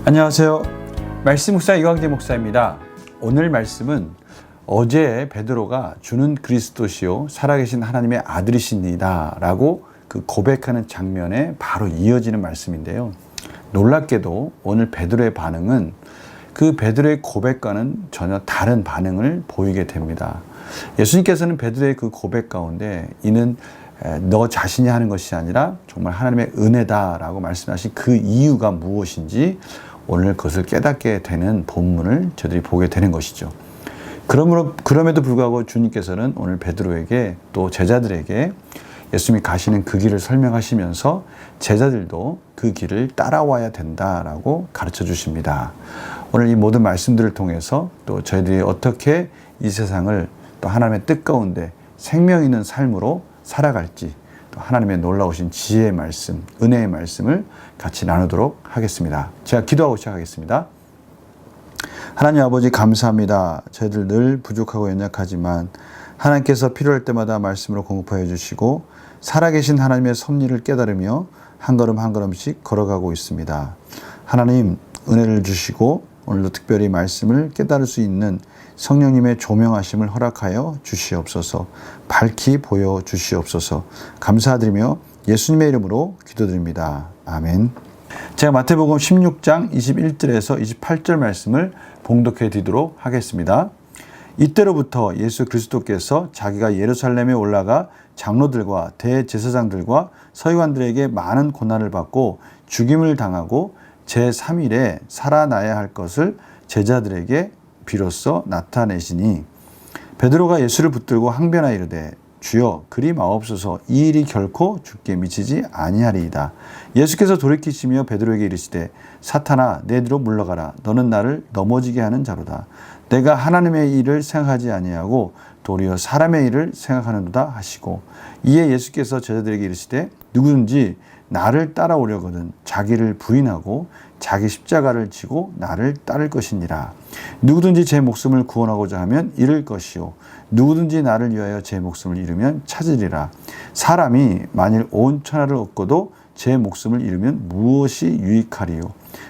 안녕하세요. 말씀 목사 이광재 목사입니다. 오늘 말씀은 어제 베드로가 주는 그리스도시요 살아계신 하나님의 아들이십니다 라고 그 고백하는 장면에 바로 이어지는 말씀인데요. 놀랍게도 오늘 베드로의 반응은 그 베드로의 고백과는 전혀 다른 반응을 보이게 됩니다. 예수님께서는 베드로의 그 고백 가운데 이는 너 자신이 하는 것이 아니라 정말 하나님의 은혜다라고 말씀하신 그 이유가 무엇인지 오늘 그것을 깨닫게 되는 본문을 저희들이 보게 되는 것이죠. 그럼에도 불구하고 주님께서는 오늘 베드로에게 또 제자들에게 예수님이 가시는 그 길을 설명하시면서 제자들도 그 길을 따라와야 된다라고 가르쳐 주십니다. 오늘 이 모든 말씀들을 통해서 또 저희들이 어떻게 이 세상을 또 하나님의 뜻 가운데 생명 있는 삶으로 살아갈지 또 하나님의 놀라우신 지혜의 말씀, 은혜의 말씀을 같이 나누도록 하겠습니다. 제가 기도하고 시작하겠습니다. 하나님 아버지 감사합니다. 저희들 늘 부족하고 연약하지만 하나님께서 필요할 때마다 말씀으로 공급하여 주시고 살아계신 하나님의 섭리를 깨달으며 한 걸음 한 걸음씩 걸어가고 있습니다. 하나님 은혜를 주시고 오늘도 특별히 말씀을 깨달을 수 있는 성령님의 조명하심을 허락하여 주시옵소서. 밝히 보여 주시옵소서. 감사드리며 예수님의 이름으로 기도드립니다. 아멘. 제가 마태복음 16장 21절에서 28절 말씀을 봉독해 드리도록 하겠습니다. 이때로부터 예수 그리스도께서 자기가 예루살렘에 올라가 장로들과 대제사장들과 서기관들에게 많은 고난을 받고 죽임을 당하고 제3일에 살아나야 할 것을 제자들에게 비로소 나타내시니 베드로가 예수를 붙들고 항변하여 이르되 주여 그리 마옵소서 이 일이 결코 주께 미치지 아니하리이다. 예수께서 돌이키시며 베드로에게 이르시되 사탄아 내 뒤로 물러가라. 너는 나를 넘어지게 하는 자로다. 내가 하나님의 일을 생각하지 아니하고 도리어 사람의 일을 생각하는도다 하시고 이에 예수께서 제자들에게 이르시되 누구든지 나를 따라오려거든 자기를 부인하고 자기 십자가를 지고 나를 따를 것이니라. 누구든지 제 목숨을 구원하고자 하면 잃을 것이요 누구든지 나를 위하여 제 목숨을 잃으면 찾으리라. 사람이 만일 온 천하를 얻고도 제 목숨을 잃으면 무엇이 유익하리요?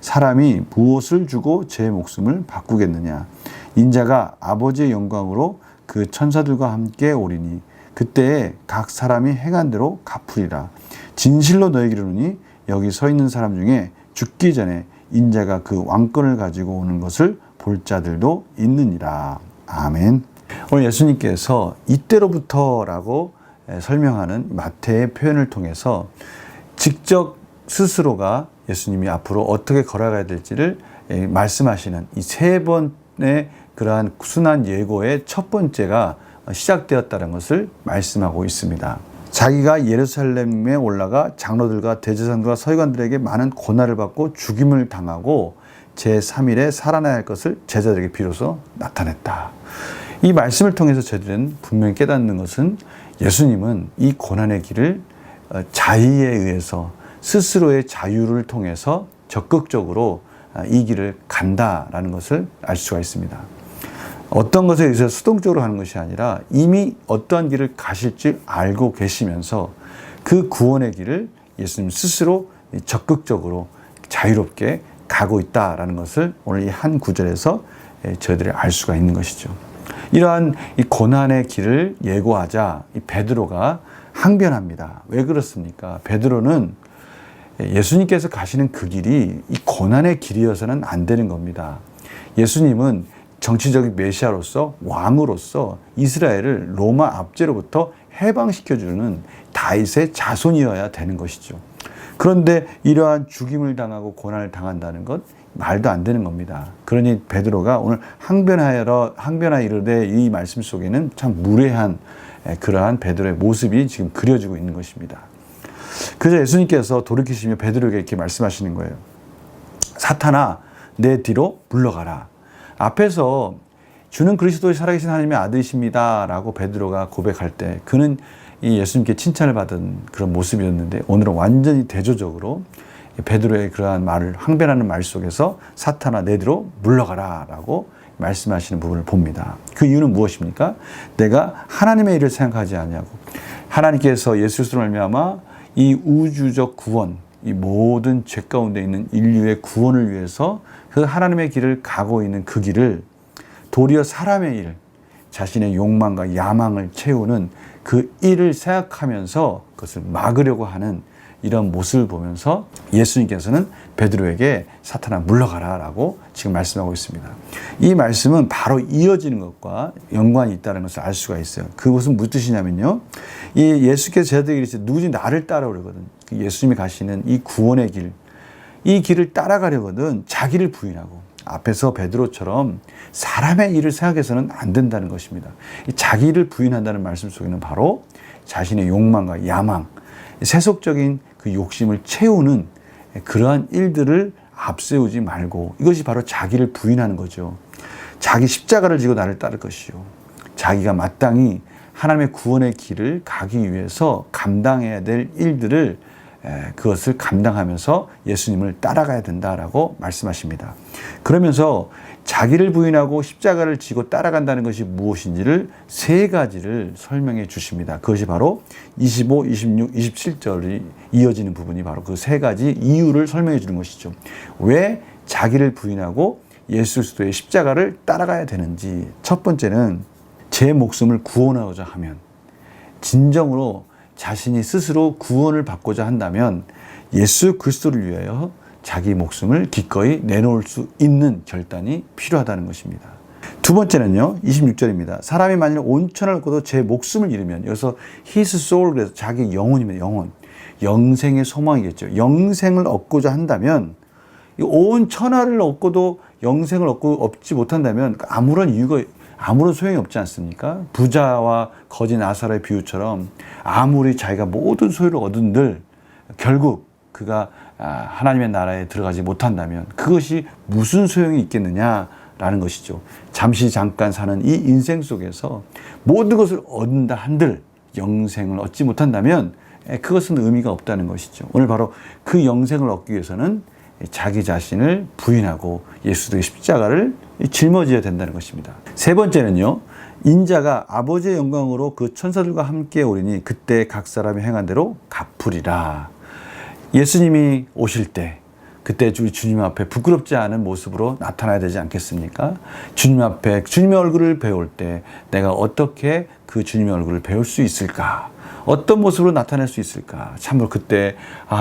사람이 무엇을 주고 제 목숨을 바꾸겠느냐? 인자가 아버지의 영광으로 그 천사들과 함께 오리니 그때에 각 사람이 행한 대로 갚으리라. 진실로 너에게 이르노니 여기 서 있는 사람 중에 죽기 전에 인자가 그 왕권을 가지고 오는 것을 볼 자들도 있느니라. 아멘. 오늘 예수님께서 이때로부터라고 설명하는 마태의 표현을 통해서 직접 스스로가 예수님이 앞으로 어떻게 걸어가야 될지를 말씀하시는 이 세 번의 그러한 순환 예고의 첫 번째가 시작되었다는 것을 말씀하고 있습니다. 자기가 예루살렘에 올라가 장로들과 대제사장들과 서기관들에게 많은 고난을 받고 죽임을 당하고 제3일에 살아나야 할 것을 제자들에게 비로소 나타냈다. 이 말씀을 통해서 저희들은 분명히 깨닫는 것은 예수님은 이 고난의 길을 자의에 의해서 스스로의 자유를 통해서 적극적으로 이 길을 간다라는 것을 알 수가 있습니다. 어떤 것에 의해서 수동적으로 하는 것이 아니라 이미 어떠한 길을 가실지 알고 계시면서 그 구원의 길을 예수님 스스로 적극적으로 자유롭게 가고 있다라는 것을 오늘 이 한 구절에서 저희들이 알 수가 있는 것이죠. 이러한 이 고난의 길을 예고하자 이 베드로가 항변합니다. 왜 그렇습니까? 베드로는 예수님께서 가시는 그 길이 이 고난의 길이어서는 안 되는 겁니다. 예수님은 정치적인 메시아로서 왕으로서 이스라엘을 로마 압제로부터 해방시켜주는 다윗의 자손이어야 되는 것이죠. 그런데 이러한 죽임을 당하고 고난을 당한다는 것 말도 안 되는 겁니다. 그러니 베드로가 오늘 항변하여 이르되 이 말씀 속에는 참 무례한 그러한 베드로의 모습이 지금 그려지고 있는 것입니다. 그래서 예수님께서 돌이키시며 베드로에게 이렇게 말씀하시는 거예요. 사탄아 내 뒤로 물러가라. 앞에서 주는 그리스도의 살아계신 하나님의 아들이십니다 라고 베드로가 고백할 때 그는 이 예수님께 칭찬을 받은 그런 모습이었는데 오늘은 완전히 대조적으로 베드로의 그러한 말을 항변하는 말 속에서 사탄아 내 뒤로 물러가라 라고 말씀하시는 부분을 봅니다. 그 이유는 무엇입니까? 내가 하나님의 일을 생각하지 아니하고 하나님께서 예수 그리스도로 말미암아 이 우주적 구원 이 모든 죄 가운데 있는 인류의 구원을 위해서 그 하나님의 길을 가고 있는 그 길을 도리어 사람의 일, 자신의 욕망과 야망을 채우는 그 일을 생각하면서 그것을 막으려고 하는 이런 모습을 보면서 예수님께서는 베드로에게 사탄아 물러가라 라고 지금 말씀하고 있습니다. 이 말씀은 바로 이어지는 것과 연관이 있다는 것을 알 수가 있어요. 그것은 무슨 뜻이냐면요. 이 예수께서 제자들에게 이르시되 누구든지 나를 따라오려거든. 예수님이 가시는 이 구원의 길, 이 길을 따라가려거든 자기를 부인하고 앞에서 베드로처럼 사람의 일을 생각해서는 안 된다는 것입니다. 이 자기를 부인한다는 말씀 속에는 바로 자신의 욕망과 야망, 세속적인 그 욕심을 채우는 그러한 일들을 앞세우지 말고 이것이 바로 자기를 부인하는 거죠. 자기 십자가를 지고 나를 따를 것이요. 자기가 마땅히 하나님의 구원의 길을 가기 위해서 감당해야 될 일들을 그것을 감당하면서 예수님을 따라가야 된다라고 말씀하십니다. 그러면서 자기를 부인하고 십자가를 지고 따라간다는 것이 무엇인지를 세 가지를 설명해 주십니다. 그것이 바로 25, 26, 27절이 이어지는 부분이 바로 그 세 가지 이유를 설명해 주는 것이죠. 왜 자기를 부인하고 예수 그리스도의 십자가를 따라가야 되는지. 첫 번째는 제 목숨을 구원하고자 하면, 진정으로 자신이 스스로 구원을 받고자 한다면 예수 그리스도를 위하여 자기 목숨을 기꺼이 내놓을 수 있는 결단이 필요하다는 것입니다. 두 번째는요, 26절입니다. 사람이 만일 온 천을 얻고도 제 목숨을 잃으면, 여기서 his soul, 그래서 자기 영혼입니다. 영혼. 영생의 소망이겠죠. 영생을 얻고자 한다면, 온 천하를 얻고도 영생을 얻지 못한다면 아무런 소용이 없지 않습니까? 부자와 거지 나사로의 비유처럼 아무리 자기가 모든 소유를 얻은들 결국 그가 하나님의 나라에 들어가지 못한다면 그것이 무슨 소용이 있겠느냐라는 것이죠. 잠깐 사는 이 인생 속에서 모든 것을 얻는다 한들 영생을 얻지 못한다면 그것은 의미가 없다는 것이죠. 오늘 바로 그 영생을 얻기 위해서는 자기 자신을 부인하고 예수의 십자가를 짊어져야 된다는 것입니다. 세 번째는요, 인자가 아버지의 영광으로 그 천사들과 함께 오리니 그때 각 사람이 행한 대로 갚으리라. 예수님이 오실 때 그때 우리 주님 앞에 부끄럽지 않은 모습으로 나타나야 되지 않겠습니까? 주님 앞에 주님의 얼굴을 배울 때 내가 어떻게 그 주님의 얼굴을 배울 수 있을까? 어떤 모습으로 나타낼 수 있을까? 참으로 그때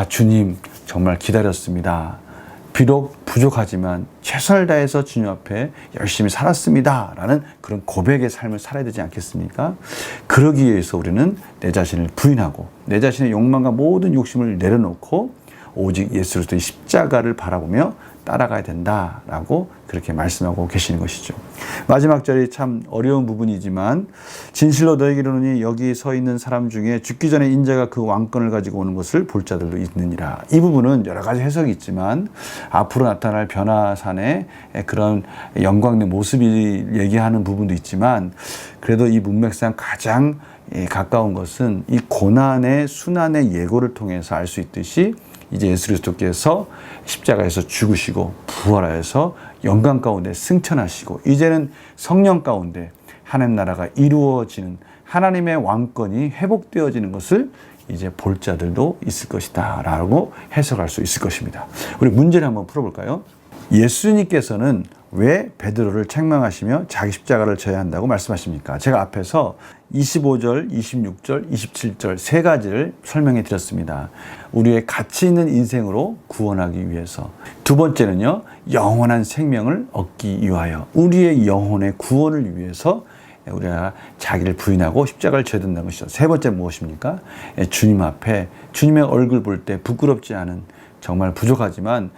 주님 정말 기다렸습니다. 비록 부족하지만 최선을 다해서 주님 앞에 열심히 살았습니다 라는 그런 고백의 삶을 살아야 되지 않겠습니까? 그러기 위해서 우리는 내 자신을 부인하고 내 자신의 욕망과 모든 욕심을 내려놓고 오직 예수 그리스도의 십자가를 바라보며 따라가야 된다라고 그렇게 말씀하고 계시는 것이죠. 마지막 절이 참 어려운 부분이지만 진실로 너희에게 이르노니 여기 서 있는 사람 중에 죽기 전에 인자가 그 왕권을 가지고 오는 것을 볼 자들도 있느니라. 이 부분은 여러 가지 해석이 있지만 앞으로 나타날 변화산의 그런 영광의 모습이 얘기하는 부분도 있지만 그래도 이 문맥상 가장 가까운 것은 이 고난의 순환의 예고를 통해서 알 수 있듯이 이제 예수 그리스도께서 십자가에서 죽으시고 부활하여서 영광 가운데 승천하시고 이제는 성령 가운데 하나님 나라가 이루어지는 하나님의 왕권이 회복되어지는 것을 이제 볼 자들도 있을 것이다 라고 해석할 수 있을 것입니다. 우리 문제를 한번 풀어볼까요? 예수님께서는 왜 베드로를 책망하시며 자기 십자가를 져야 한다고 말씀하십니까? 제가 앞에서 25절, 26절, 27절 세 가지를 설명해 드렸습니다. 우리의 가치 있는 인생으로 구원하기 위해서. 두 번째는요, 영원한 생명을 얻기 위하여 우리의 영혼의 구원을 위해서 우리가 자기를 부인하고 십자가를 져야 된다는 것이죠. 세 번째 무엇입니까? 주님 앞에 주님의 얼굴 볼 때 부끄럽지 않은 정말 부족하지만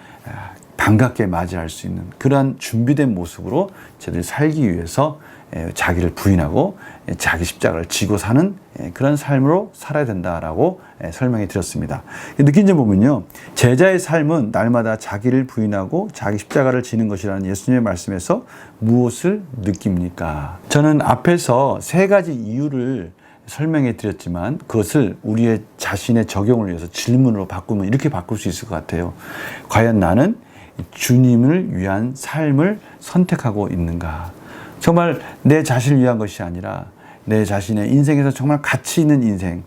반갑게 맞이할 수 있는 그러한 준비된 모습으로 저들이 살기 위해서 자기를 부인하고 자기 십자가를 지고 사는 그런 삶으로 살아야 된다라고 설명해 드렸습니다. 느낀 점 보면요, 제자의 삶은 날마다 자기를 부인하고 자기 십자가를 지는 것이라는 예수님의 말씀에서 무엇을 느낍니까? 저는 앞에서 세 가지 이유를 설명해 드렸지만 그것을 우리의 자신의 적용을 위해서 질문으로 바꾸면 이렇게 바꿀 수 있을 것 같아요. 과연 나는 주님을 위한 삶을 선택하고 있는가? 정말 내 자신을 위한 것이 아니라 내 자신의 인생에서 정말 가치 있는 인생,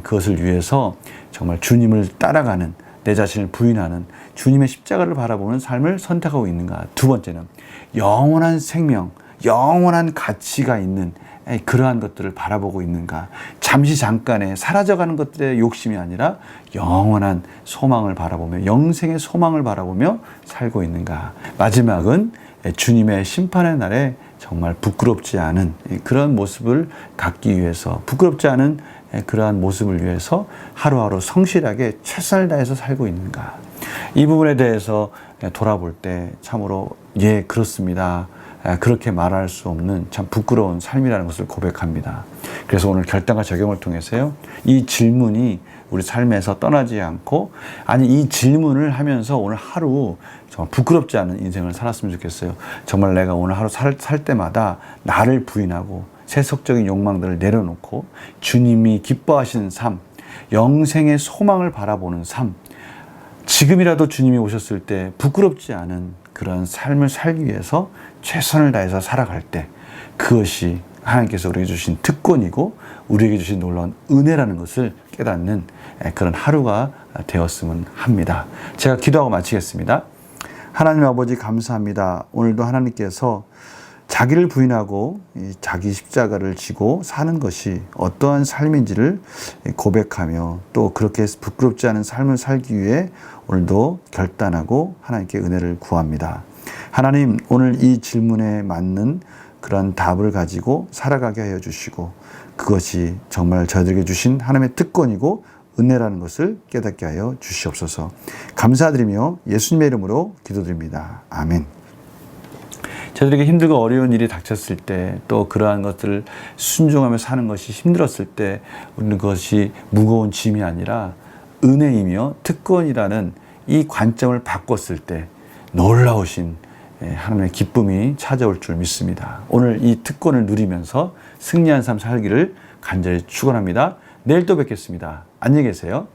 그것을 위해서 정말 주님을 따라가는 내 자신을 부인하는 주님의 십자가를 바라보는 삶을 선택하고 있는가? 두 번째는 영원한 생명, 영원한 가치가 있는 그러한 것들을 바라보고 있는가? 잠시 잠깐의 사라져가는 것들의 욕심이 아니라 영원한 소망을 바라보며 영생의 소망을 바라보며 살고 있는가? 마지막은 주님의 심판의 날에 정말 부끄럽지 않은 그런 모습을 갖기 위해서, 부끄럽지 않은 그러한 모습을 위해서 하루하루 성실하게 최선을 다해서 살고 있는가? 이 부분에 대해서 돌아볼 때 참으로 그렇습니다. 그렇게 말할 수 없는 참 부끄러운 삶이라는 것을 고백합니다. 그래서 오늘 결단과 적용을 통해서요, 이 질문이 우리 삶에서 떠나지 않고, 아니 이 질문을 하면서 오늘 하루 정말 부끄럽지 않은 인생을 살았으면 좋겠어요. 정말 내가 오늘 하루 살 때마다 나를 부인하고 세속적인 욕망들을 내려놓고 주님이 기뻐하시는 삶, 영생의 소망을 바라보는 삶, 지금이라도 주님이 오셨을 때 부끄럽지 않은 그런 삶을 살기 위해서 최선을 다해서 살아갈 때, 그것이 하나님께서 우리에게 주신 특권이고 우리에게 주신 놀라운 은혜라는 것을 깨닫는 그런 하루가 되었으면 합니다. 제가 기도하고 마치겠습니다. 하나님 아버지 감사합니다. 오늘도 하나님께서 자기를 부인하고 자기 십자가를 지고 사는 것이 어떠한 삶인지를 고백하며 또 그렇게 부끄럽지 않은 삶을 살기 위해 오늘도 결단하고 하나님께 은혜를 구합니다. 하나님, 오늘 이 질문에 맞는 그런 답을 가지고 살아가게 하여 주시고 그것이 정말 저희들에게 주신 하나님의 특권이고 은혜라는 것을 깨닫게 하여 주시옵소서. 감사드리며 예수님의 이름으로 기도드립니다. 아멘. 저희들에게 힘들고 어려운 일이 닥쳤을 때, 또 그러한 것들을 순종하며 사는 것이 힘들었을 때 우리는 그것이 무거운 짐이 아니라 은혜이며 특권이라는 이 관점을 바꿨을 때 놀라우신 하나님의 기쁨이 찾아올 줄 믿습니다. 오늘 이 특권을 누리면서 승리한 삶 살기를 간절히 축원합니다. 내일 또 뵙겠습니다. 안녕히 계세요.